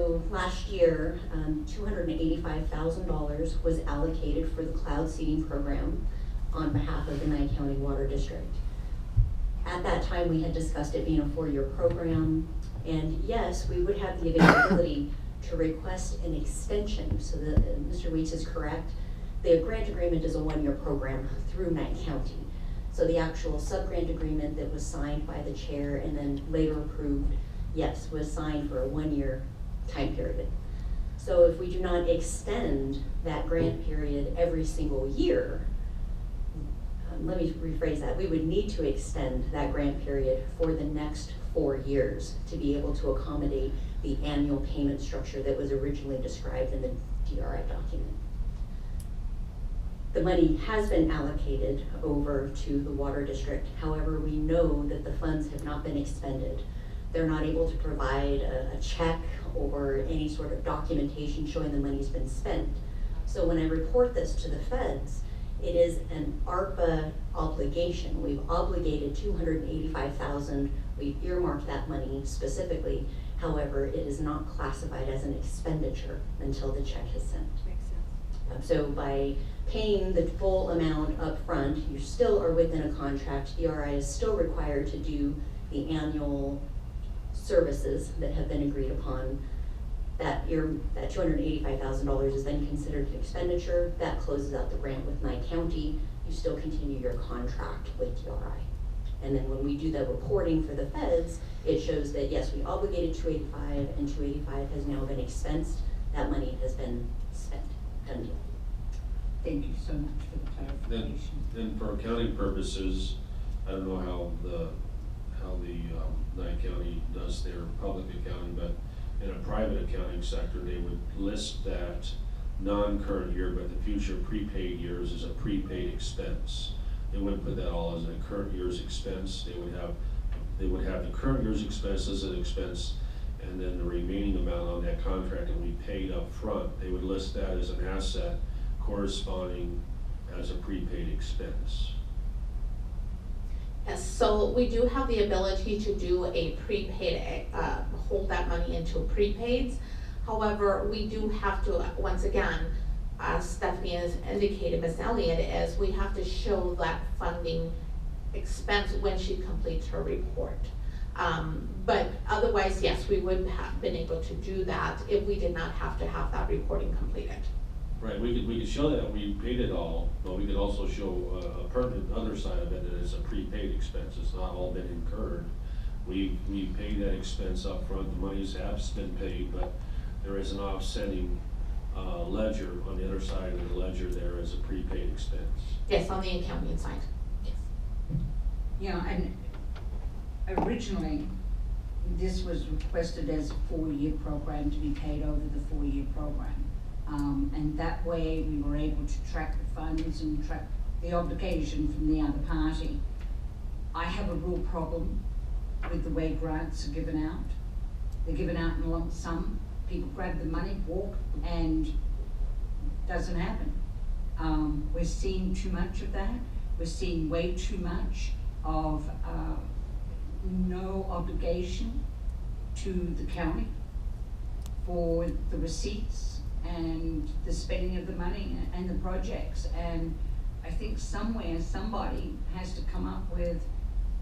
So last year, $285,000 was allocated for the cloud seeding program on behalf of the Nye County Water District. At that time, we had discussed it being a 4-year program, and yes, we would have the availability to request an extension. So Mr. Weeks is correct. The grant agreement is a 1-year program through Nye County. So the actual sub-grant agreement that was signed by the chair and then later approved, yes, was signed for a 1-year time period. So if we do not extend that grant period every single year, let me rephrase that, we would need to extend that grant period for the next 4 years to be able to accommodate the annual payment structure that was originally described in the DRI document. The money has been allocated over to the water district. However, we know that the funds have not been expended. They're not able to provide a check or any sort of documentation showing the money's been spent. So when I report this to the feds, it is an ARPA obligation. We've obligated $285,000. We've earmarked that money specifically. However, it is not classified as an expenditure until the check is sent. Makes sense. So by paying the full amount up front, you still are within a contract. DRI is still required to do the annual services that have been agreed upon. That $285,000 is then considered an expenditure. That closes out the grant with Nye County. You still continue your contract with DRI. And then when we do the reporting for the feds, it shows that yes, we obligated $285 and $285 has now been expensed. That money has been spent. Done deal. Thank you so much for the clarification. Then for accounting purposes, I don't know how the Nye County does their public accounting, but in a private accounting sector, they would list that non-current year, but the future prepaid years as a prepaid expense. They wouldn't put that all as a current year's expense. They would have the current year's expense as an expense, and then the remaining amount on that contract that we paid up front, they would list that as an asset corresponding as a prepaid expense. Yes, so we do have the ability to do a prepaid, hold that money into prepaids. However, we do have to, once again, as Stephanie has indicated, Ms. Elliott, is we have to show that funding expense when she completes her report. But otherwise, yes, we would have been able to do that if we did not have to have that reporting completed. Right, we could show that we paid it all, but we could also show a pertinent other side of it, that it's a prepaid expense. It's not all been incurred. We paid that expense up front. The monies have been paid, but there is an offsetting ledger on the other side of the ledger there as a prepaid expense. Yes, on the accounting side. Yes. Yeah, and originally, this was requested as a 4-year program to be paid over the 4-year program. And that way we were able to track the funds and track the obligation from the other party. I have a real problem with the way grants are given out. They're given out in a lump sum. People grab the money, walk, and it doesn't happen. We're seeing too much of that. We're seeing way too much of no obligation to the county for the receipts and the spending of the money and the projects. And I think somewhere somebody has to come up with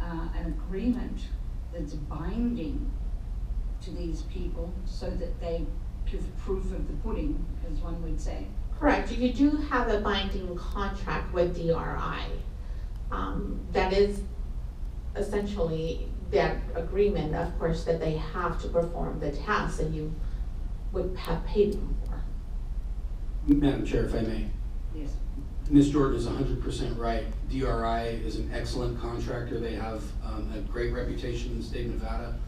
an agreement that's binding to these people so that they give proof of the pudding, as one would say. Correct. You do have a binding contract with DRI. That is essentially that agreement, of course, that they have to perform the tasks that you would have paid them for. Madam Chair, if I may. Yes. Ms. Jordan is 100% right. DRI is an excellent contractor. They have a great reputation in the state of Nevada.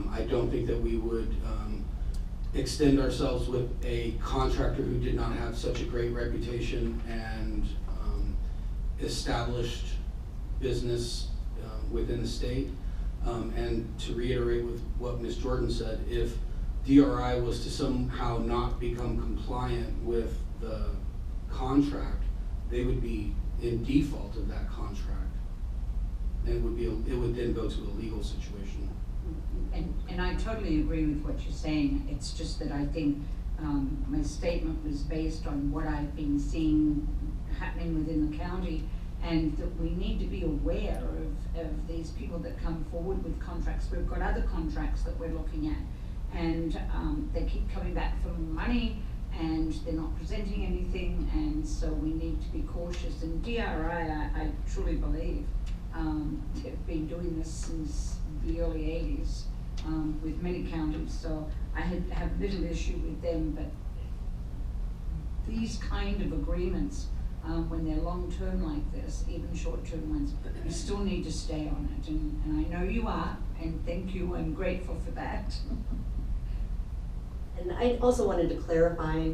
I don't think that we would extend ourselves with a contractor who did not have such a great reputation and established business within the state. And to reiterate with what Ms. Jordan said, if DRI was to somehow not become compliant with the contract, they would be in default of that contract. And it would then go to a legal situation. And I totally agree with what you're saying. It's just that I think my statement was based on what I've been seeing happening within the county, and that we need to be aware of these people that come forward with contracts. We've got other contracts that we're looking at, and they keep coming back for more money, and they're not presenting anything, and so we need to be cautious. And DRI, I truly believe, they've been doing this since the early 80s with many counties, so I have little issue with them, but these kind of agreements, when they're long-term like this, even short-term ones, you still need to stay on it, and I know you are, and thank you, I'm grateful for that. And I also wanted to clarify,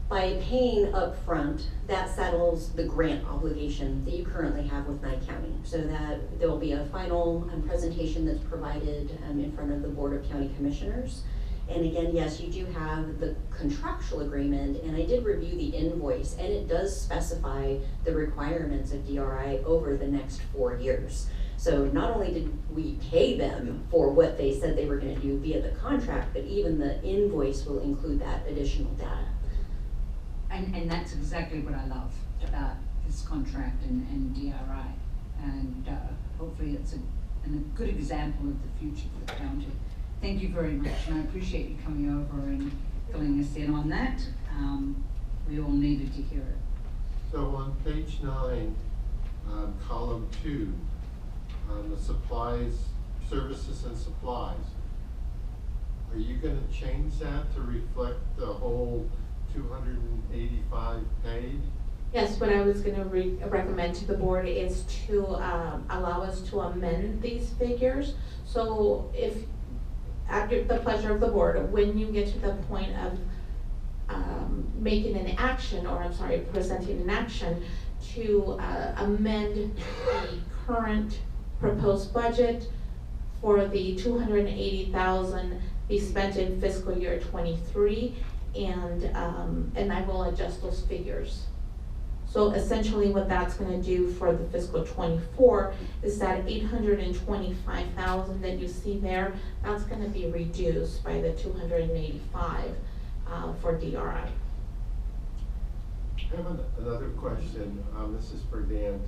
by paying upfront, that settles the grant obligation that you currently have with Nye County. So that there will be a final presentation that's provided in front of the Board of County Commissioners. And again, yes, you do have the contractual agreement, and I did review the invoice, and it does specify the requirements of DRI over the next 4 years. So not only did we pay them for what they said they were gonna do via the contract, but even the invoice will include that additional data. And that's exactly what I love about this contract and DRI. And hopefully it's a good example of the future for the county. Thank you very much, and I appreciate you coming over and filling us in on that. We all needed to hear it. So on page 9, column 2, the supplies, services and supplies, are you gonna change that to reflect the whole 285 paid? Yes, what I was gonna recommend to the board is to allow us to amend these figures. So if, at the pleasure of the board, when you get to the point of making an action, or I'm sorry, presenting an action to amend the current proposed budget for the 280,000 be spent in fiscal year 23, and I will adjust those figures. So essentially what that's gonna do for the fiscal 24 is that 825,000 that you see there, that's gonna be reduced by the 285 for DRI. I have another question, this is for Dan.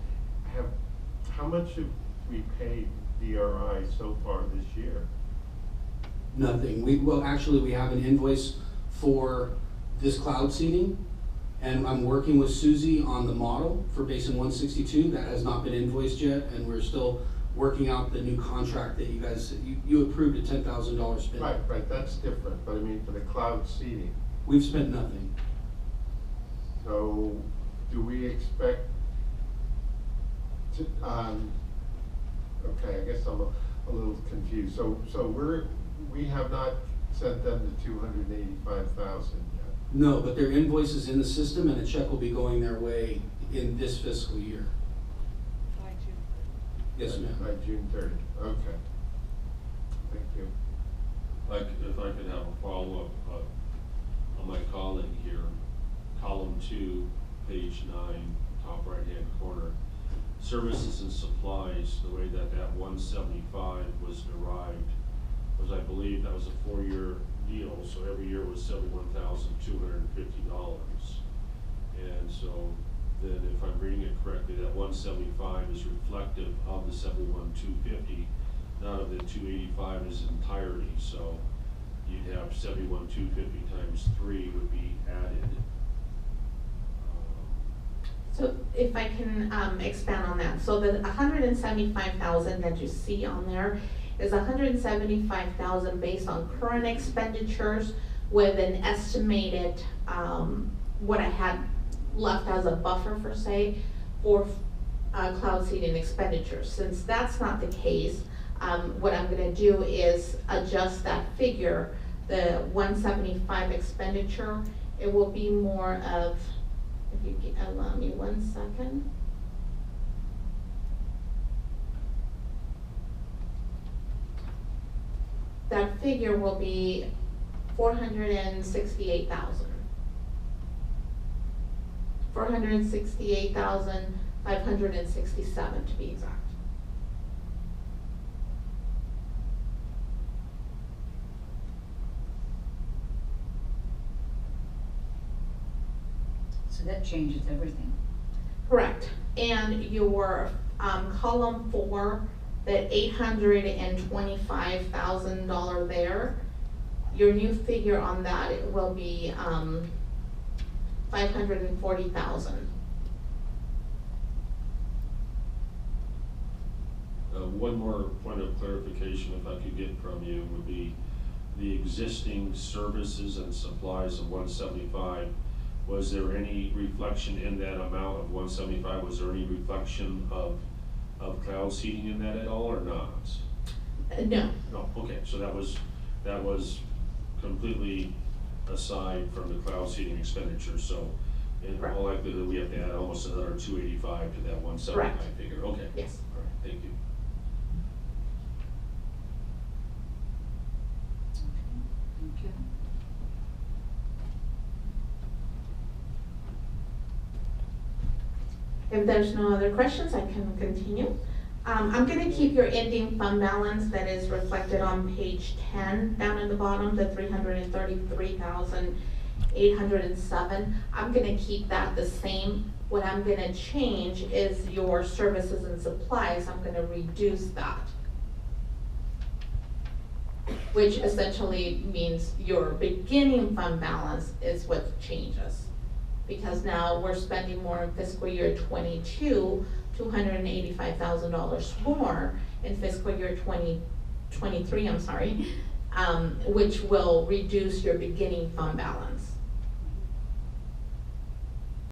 How much have we paid DRI so far this year? Nothing. We have an invoice for this cloud seeding, and I'm working with Susie on the model for Basin 162. That has not been invoiced yet, and we're still working out the new contract that you guys, you approved a $10,000 spend. Right, that's different, but I mean for the cloud seeding. We've spent nothing. So do we expect to, okay, I guess I'm a little confused. So we have not sent them the 285,000 yet? No, but their invoice is in the system, and a check will be going their way in this fiscal year. Yes, ma'am. By June 30th, okay. Thank you. Like, if I could have a follow-up on my colleague here, column 2, page 9, top right-hand corner. Services and supplies, the way that 175 was derived was, I believe that was a 4-year deal, so every year was $71,250. And so then if I'm reading it correctly, that 175 is reflective of the 71,250, not of the 285 in its entirety. So you'd have 71,250 times 3 would be added. So if I can expand on that, so the 175,000 that you see on there is 175,000 based on current expenditures with an estimated what I had left as a buffer for say for cloud seeding expenditures. Since that's not the case, what I'm going to do is adjust that figure, the 175 expenditure. It will be more of, if you can allow me 1 second. That figure will be 468,000. 468,567 to be exact. So that changes everything. Correct, and your, column 4, that $825,000 there, your new figure on that will be, $540,000. One more point of clarification, if I could get from you, would be the existing services and supplies of 175. Was there any reflection in that amount of 175? Was there any reflection of cloud seeding in that at all, or not? No, No, okay, so that was completely aside from the cloud seeding expenditure, so in Correct. all likelihood, we have to add almost another 285 to that 175 Correct. figure, okay. yes. All right, thank you. Thank you. If there's no other questions, I can continue. I'm gonna keep your ending fund balance that is reflected on page 10, down in the bottom, the 333,807. I'm gonna keep that the same. What I'm gonna change is your services and supplies, I'm gonna reduce that. Which essentially means your beginning fund balance is what changes. Because now we're spending more in fiscal year 22, $285,000 more in fiscal year 2023, which will reduce your beginning fund balance.